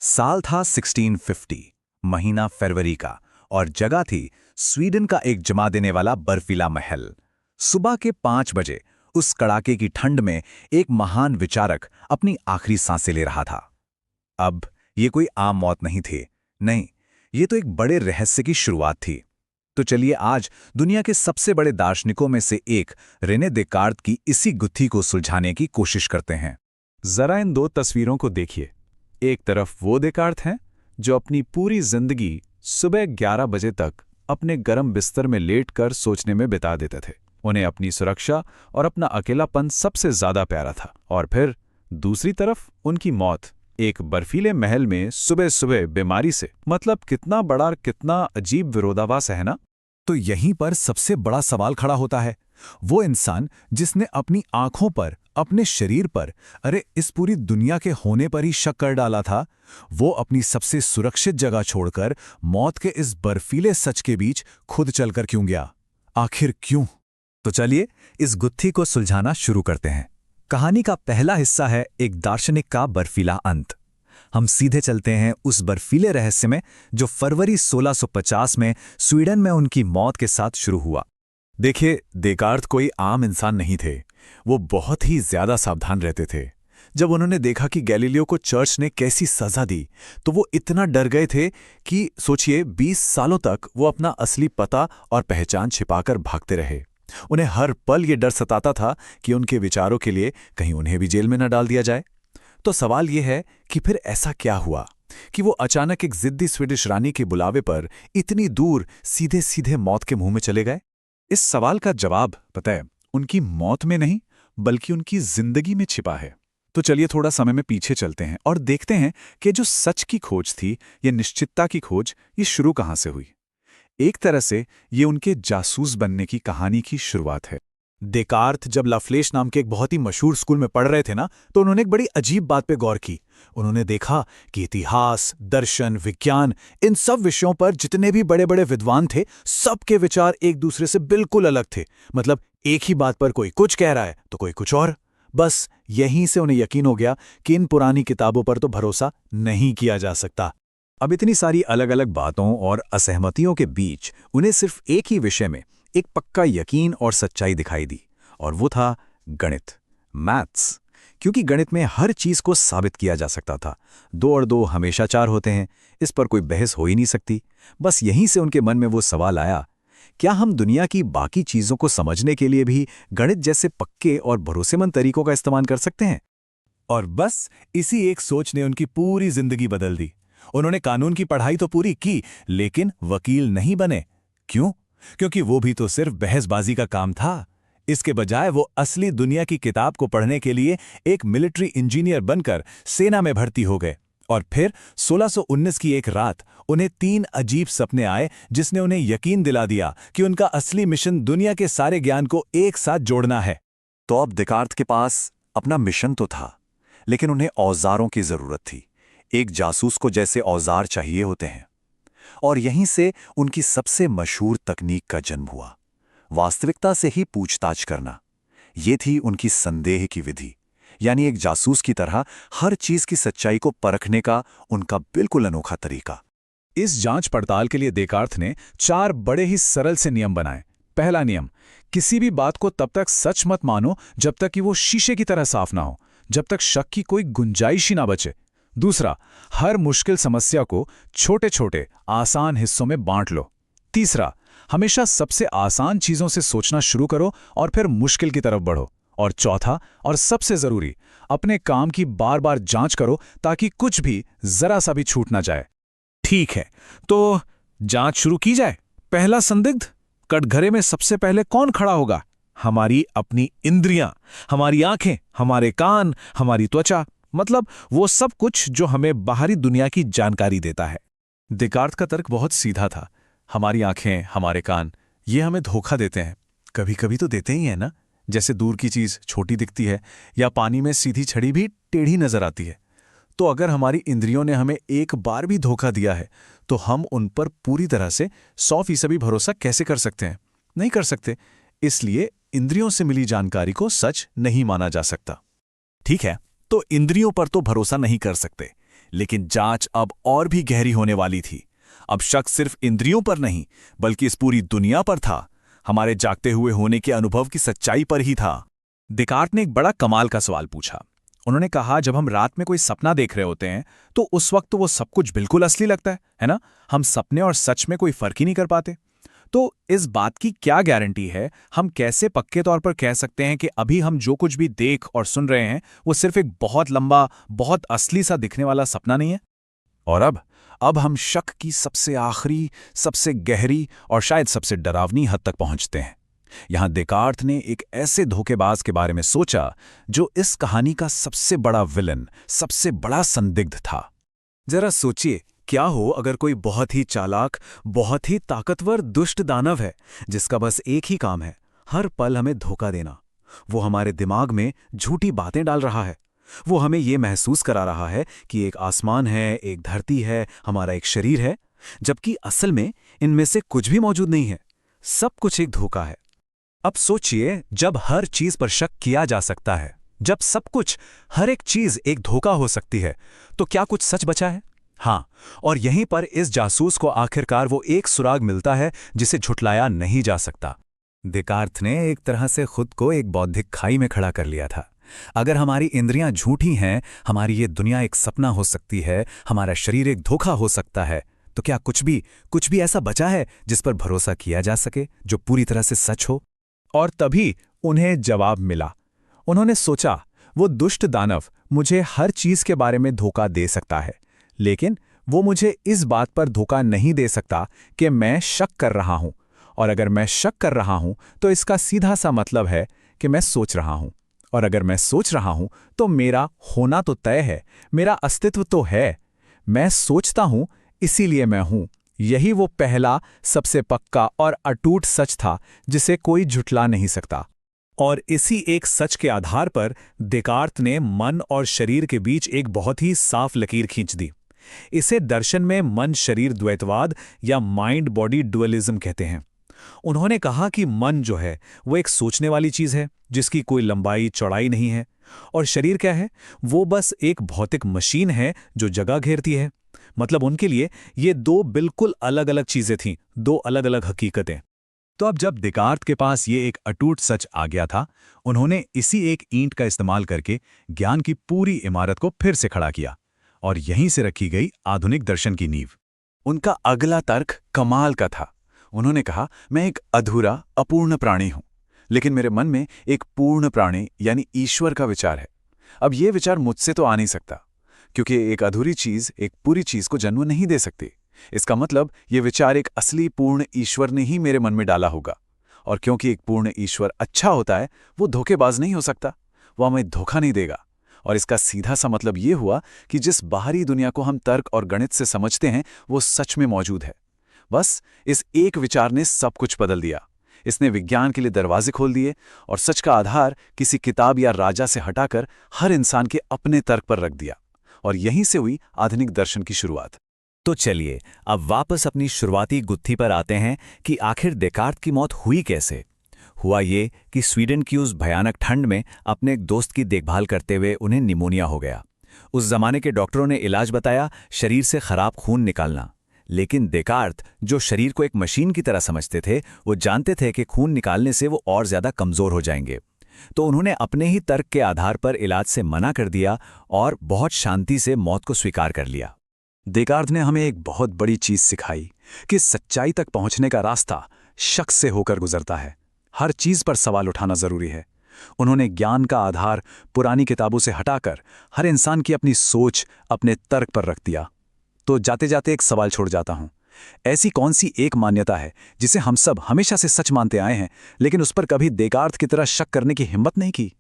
साल था 1650, महीना फरवरी का, और जगह थी स्वीडन का एक जमा देने वाला बर्फीला महल। सुबह के 5 बजे उस कड़ाके की ठंड में एक महान विचारक अपनी आखिरी सांसें ले रहा था। अब ये कोई आम मौत नहीं थी, नहीं, ये तो एक बड़े रहस्य की शुरुआत थी। तो चलिए आज दुनिया के सबसे बड़े दार्शनिकों में से एक रेने देकार्त की इसी गुत्थी को सुलझाने की कोशिश करते हैं। जरा इन दो तस्वीरों को देखिए। एक तरफ वो देकार्त हैं जो अपनी पूरी जिंदगी सुबह 11 बजे तक अपने गर्म बिस्तर में लेटकर सोचने में बिता देते थे। उन्हें अपनी सुरक्षा और अपना अकेलापन सबसे ज्यादा प्यारा था। और फिर दूसरी तरफ उनकी मौत, एक बर्फीले महल में सुबह सुबह बीमारी से। मतलब कितना बड़ा, कितना अजीब विरोधाभास है ना। तो यहीं पर सबसे बड़ा सवाल खड़ा होता है। वो इंसान जिसने अपनी आंखों पर, अपने शरीर पर, अरे इस पूरी दुनिया के होने पर ही शक कर डाला था, वो अपनी सबसे सुरक्षित जगह छोड़कर मौत के इस बर्फीले सच के बीच खुद चलकर क्यों गया? आखिर क्यों? तो चलिए इस गुत्थी को सुलझाना शुरू करते हैं। कहानी का पहला हिस्सा है एक दार्शनिक का बर्फीला अंत। हम सीधे चलते हैं उस बर्फीले रहस्य में जो फरवरी 1650 में स्वीडन में उनकी मौत के साथ शुरू हुआ। देखिए, देकार्त कोई आम इंसान नहीं थे। वो बहुत ही ज्यादा सावधान रहते थे। जब उन्होंने देखा कि गैलीलियो को चर्च ने कैसी सजा दी, तो वो इतना डर गए थे कि सोचिए 20 सालों तक वो अपना असली पता और पहचान छिपाकर भागते रहे। उन्हें हर पल ये डर सताता था कि उनके विचारों के लिए कहीं उन्हें भी जेल में न डाल दिया जाए। तो सवाल यह है कि फिर ऐसा क्या हुआ कि वो अचानक एक जिद्दी स्वीडिश रानी के बुलावे पर इतनी दूर सीधे सीधे मौत के मुंह में चले गए? इस सवाल का जवाब पता है, उनकी मौत में नहीं बल्कि उनकी जिंदगी में छिपा है। तो चलिए थोड़ा समय में पीछे चलते हैं और देखते हैं कि जो सच की खोज थी, ये निश्चितता की खोज, ये शुरू कहां से हुई। एक तरह से ये उनके जासूस बनने की कहानी की शुरुआत है। देकार्त जब लाफ्लेश नाम के एक बहुत ही मशहूर स्कूल में पढ़ रहे थे ना, तो उन्होंने एक बड़ी अजीब बात पे गौर की। उन्होंने देखा कि इतिहास, दर्शन, विज्ञान, इन सब विषयों पर जितने भी बड़े बड़े विद्वान थे, सबके विचार एक दूसरे से बिल्कुल अलग थे। मतलब एक ही बात पर कोई कुछ कह रहा है तो कोई कुछ और। बस यहीं से उन्हें यकीन हो गया कि इन पुरानी किताबों पर तो भरोसा नहीं किया जा सकता। अब इतनी सारी अलग अलग बातों और असहमतियों के बीच उन्हें सिर्फ एक ही विषय में एक पक्का यकीन और सच्चाई दिखाई दी, और वो था गणित, मैथ्स। क्योंकि गणित में हर चीज को साबित किया जा सकता था। 2 और 2 हमेशा 4 होते हैं, इस पर कोई बहस हो ही नहीं सकती। बस यहीं से उनके मन में वो सवाल आया, क्या हम दुनिया की बाकी चीजों को समझने के लिए भी गणित जैसे पक्के और भरोसेमंद तरीकों का इस्तेमाल कर सकते हैं? और बस इसी एक सोच ने उनकी पूरी जिंदगी बदल दी। उन्होंने कानून की पढ़ाई तो पूरी की, लेकिन वकील नहीं बने। क्यों? क्योंकि वो भी तो सिर्फ बहसबाजी का काम था। इसके बजाय वो असली दुनिया की किताब को पढ़ने के लिए एक मिलिट्री इंजीनियर बनकर सेना में भर्ती हो गए। और फिर 1619 की एक रात उन्हें 3 अजीब सपने आए, जिसने उन्हें यकीन दिला दिया कि उनका असली मिशन दुनिया के सारे ज्ञान को एक साथ जोड़ना है। तो अब देकार्त के पास अपना मिशन तो था, लेकिन उन्हें औजारों की जरूरत थी। एक जासूस को जैसे औजार चाहिए होते हैं। और यहीं से उनकी सबसे मशहूर तकनीक का जन्म हुआ, वास्तविकता से ही पूछताछ करना। ये थी उनकी संदेह की विधि, यानी एक जासूस की तरह हर चीज की सच्चाई को परखने का उनका बिल्कुल अनोखा तरीका। इस जांच पड़ताल के लिए देकार्त ने 4 बड़े ही सरल से नियम बनाए। पहला नियम, किसी भी बात को तब तक सच मत मानो जब तक कि वो शीशे की तरह साफ ना हो, जब तक शक की कोई गुंजाइश ही ना बचे। दूसरा, हर मुश्किल समस्या को छोटे छोटे आसान हिस्सों में बांट लो। तीसरा, हमेशा सबसे आसान चीजों से सोचना शुरू करो और फिर मुश्किल की तरफ बढ़ो। और चौथा और सबसे जरूरी, अपने काम की बार बार जांच करो ताकि कुछ भी जरा सा भी छूट ना जाए। ठीक है, तो जांच शुरू की जाए। पहला संदिग्ध, कटघरे में सबसे पहले कौन खड़ा होगा? हमारी अपनी इंद्रियां, हमारी आंखें, हमारे कान, हमारी त्वचा, मतलब वो सब कुछ जो हमें बाहरी दुनिया की जानकारी देता है। देकार्त का तर्क बहुत सीधा था। हमारी आंखें, हमारे कान, ये हमें धोखा देते हैं। कभी कभी तो देते ही हैं ना, जैसे दूर की चीज छोटी दिखती है या पानी में सीधी छड़ी भी टेढ़ी नजर आती है। तो अगर हमारी इंद्रियों ने हमें एक बार भी धोखा दिया है, तो हम उन पर पूरी तरह से 100% भरोसा कैसे कर सकते हैं? नहीं कर सकते। इसलिए इंद्रियों से मिली जानकारी को सच नहीं माना जा सकता। ठीक है, तो इंद्रियों पर तो भरोसा नहीं कर सकते, लेकिन जांच अब और भी गहरी होने वाली थी। अब शक सिर्फ इंद्रियों पर नहीं, बल्कि इस पूरी दुनिया पर था। हमारे जागते हुए होने के अनुभव की सच्चाई पर ही था। देकार्त ने एक बड़ा कमाल का सवाल पूछा। उन्होंने कहा, जब हम रात में कोई सपना देख रहे होते हैं तो उस वक्त तो वो सब कुछ बिल्कुल असली लगता है ना? हम सपने और सच में कोई फर्क ही नहीं कर पाते। तो इस बात की क्या गारंटी है? हम कैसे पक्के तौर पर कह सकते हैं कि अभी हम जो कुछ भी देख और सुन रहे हैं वो सिर्फ एक बहुत लंबा, बहुत असली सा दिखने वाला सपना नहीं है? और अब हम शक की सबसे आखिरी, सबसे गहरी और शायद सबसे डरावनी हद तक पहुंचते हैं। यहां देकार्त ने एक ऐसे धोखेबाज के बारे में सोचा जो इस कहानी का सबसे बड़ा विलन, सबसे बड़ा संदिग्ध था। जरा सोचिए, क्या हो अगर कोई बहुत ही चालाक, बहुत ही ताकतवर दुष्ट दानव है जिसका बस एक ही काम है, हर पल हमें धोखा देना। वो हमारे दिमाग में झूठी बातें डाल रहा है। वो हमें ये महसूस करा रहा है कि एक आसमान है, एक धरती है, हमारा एक शरीर है, जबकि असल में इनमें से कुछ भी मौजूद नहीं है। सब कुछ एक धोखा है। अब सोचिए, जब हर चीज पर शक किया जा सकता है, जब सब कुछ, हर एक चीज एक धोखा हो सकती है, तो क्या कुछ सच बचा है? हाँ, और यहीं पर इस जासूस को आखिरकार वो एक सुराग मिलता है जिसे झुठलाया नहीं जा सकता। देकार्त ने एक तरह से खुद को एक बौद्धिक खाई में खड़ा कर लिया था। अगर हमारी इंद्रियां झूठी हैं, हमारी ये दुनिया एक सपना हो सकती है, हमारा शरीर एक धोखा हो सकता है, तो क्या कुछ भी ऐसा बचा है जिस पर भरोसा किया जा सके, जो पूरी तरह से सच हो? और तभी उन्हें जवाब मिला। उन्होंने सोचा, वो दुष्ट दानव मुझे हर चीज के बारे में धोखा दे सकता है, लेकिन वो मुझे इस बात पर धोखा नहीं दे सकता कि मैं शक कर रहा हूं। और अगर मैं शक कर रहा हूं तो इसका सीधा सा मतलब है कि मैं सोच रहा हूं। और अगर मैं सोच रहा हूं तो मेरा होना तो तय है, मेरा अस्तित्व तो है। मैं सोचता हूं, इसीलिए मैं हूं। यही वो पहला, सबसे पक्का और अटूट सच था जिसे कोई झुठला नहीं सकता। और इसी एक सच के आधार पर देकार्त ने मन और शरीर के बीच एक बहुत ही साफ लकीर खींच दी। इसे दर्शन में मन शरीर द्वैतवाद या माइंड बॉडी डुअलिज्म कहते हैं। उन्होंने कहा कि मन जो है वो एक सोचने वाली चीज है जिसकी कोई लंबाई चौड़ाई नहीं है, और शरीर क्या है, वो बस एक भौतिक मशीन है जो जगह घेरती है। मतलब उनके लिए ये दो बिल्कुल अलग अलग चीजें थीं, दो अलग अलग हकीकतें। तो अब जब देकार्त के पास ये एक अटूट सच आ गया था, उन्होंने इसी एक ईंट का इस्तेमाल करके ज्ञान की पूरी इमारत को फिर से खड़ा किया, और यहीं से रखी गई आधुनिक दर्शन की नींव। उनका अगला तर्क कमाल का था। उन्होंने कहा, मैं एक अधूरा, अपूर्ण प्राणी हूं, लेकिन मेरे मन में एक पूर्ण प्राणी यानी ईश्वर का विचार है। अब ये विचार मुझसे तो आ नहीं सकता, क्योंकि एक अधूरी चीज एक पूरी चीज को जन्म नहीं दे सकती। इसका मतलब ये विचार एक असली पूर्ण ईश्वर ने ही मेरे मन में डाला होगा। और क्योंकि एक पूर्ण ईश्वर अच्छा होता है, वो धोखेबाज नहीं हो सकता, वो हमें धोखा नहीं देगा। और इसका सीधा सा मतलब ये हुआ कि जिस बाहरी दुनिया को हम तर्क और गणित से समझते हैं, वो सच में मौजूद है। बस इस एक विचार ने सब कुछ बदल दिया। इसने विज्ञान के लिए दरवाजे खोल दिए और सच का आधार किसी किताब या राजा से हटाकर हर इंसान के अपने तर्क पर रख दिया। और यहीं से हुई आधुनिक दर्शन की शुरुआत। तो चलिए अब वापस अपनी शुरुआती गुत्थी पर आते हैं कि आखिर देकार्त की मौत हुई कैसे। हुआ ये कि स्वीडन की उस भयानक ठंड में अपने एक दोस्त की देखभाल करते हुए उन्हें निमोनिया हो गया। उस जमाने के डॉक्टरों ने इलाज बताया, शरीर से खराब खून निकालना। लेकिन देकार्त, जो शरीर को एक मशीन की तरह समझते थे, वो जानते थे कि खून निकालने से वो और ज्यादा कमजोर हो जाएंगे। तो उन्होंने अपने ही तर्क के आधार पर इलाज से मना कर दिया और बहुत शांति से मौत को स्वीकार कर लिया। देकार्त ने हमें एक बहुत बड़ी चीज सिखाई कि सच्चाई तक पहुंचने का रास्ता शक से होकर गुजरता है। हर चीज पर सवाल उठाना जरूरी है। उन्होंने ज्ञान का आधार पुरानी किताबों से हटाकर हर इंसान की अपनी सोच, अपने तर्क पर रख दिया। तो जाते जाते एक सवाल छोड़ जाता हूं, ऐसी कौन सी एक मान्यता है जिसे हम सब हमेशा से सच मानते आए हैं, लेकिन उस पर कभी देकार्त की तरह शक करने की हिम्मत नहीं की?